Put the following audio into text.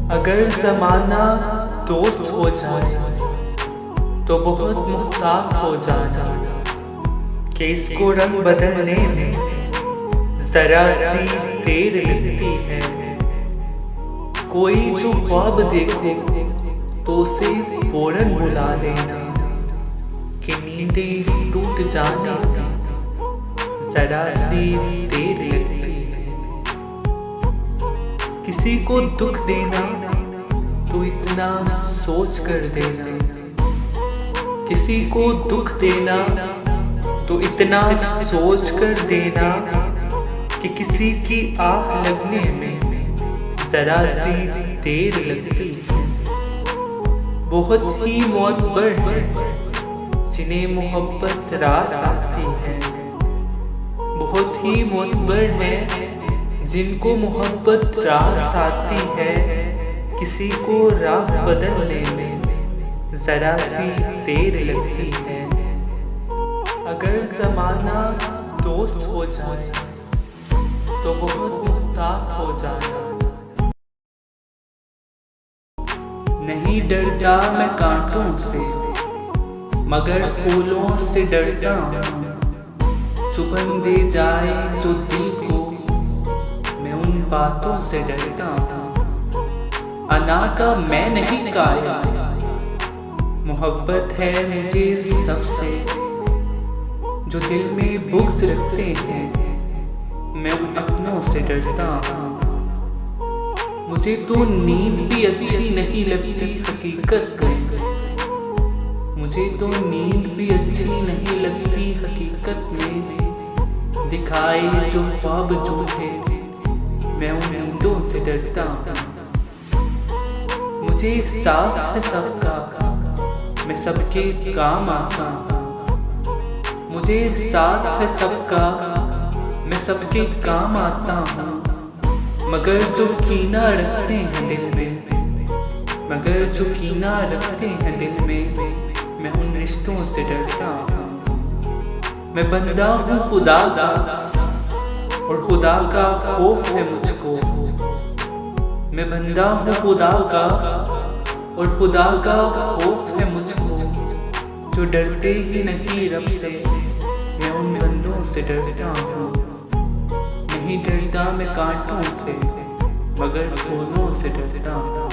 अगर ज़माना दोस्त हो जाए तो बहुत मुहतात हो जाना कि इसको रंग बदलने में ज़रा सी देर लगती है। कोई जो ख्वाब देखे तो उसे फौरन बुला देना कि नींदें टूट जाने में ज़रा सी देर लगती है। किसी को दुख देना तो इतना सोच कर देना, किसी को दुख देना तो इतना सोच कर देना कि किसी की आह लगने में ज़रा सी देर लगती है। बहुत ही मोहब्बर है जिन्हें मोहब्बत रास आती है, बहुत ही मोहब्बर है जिनको मोहब्बत रास आती है। किसी को राह बदलने में ज़रा सी देर लगती है। अगर ज़माना दोस्त हो जाए तो बहुत मुहतात हो जाना। नहीं डरता मैं कांटों से मगर फूलों से डरता हूँ। चुभन दे जाए जो दिल को मैं उन बातों से डरता हूँ। अना का मैं नहीं काया, मोहब्बत है मुझे सबसे जो दिल में बुग़्ज़ रखते हैं। मैं उन अपनों से डरता हूँ। मुझे तो नींद भी अच्छी नहीं लगती हकीकत में, मुझे तो नींद भी अच्छी नहीं लगती हकीकत में। दिखाए जो ख्वाब झूठे मैं उन नींदों से डरता हूँ। मुझे एहसास है सबका मैं सबके काम आता हूँ। मुझे एहसास है सबका मैं सबके काम आता हूँ। मगर जो कीना रखते हैं दिल में, मगर जो कीना रखते हैं दिल में, मैं उन रिश्तों से डरता हूँ। मैं बंदा हूँ खुदा का और खुदा का खौफ है मुझको। मैं बंदा हूँ खुदा का और खुदा का खौफ है मुझको। जो डरते ही नहीं रब से मैं उन बंदों से डरता हूँ। नहीं डरता मैं कांटों से मगर फूलों से डरता हूँ।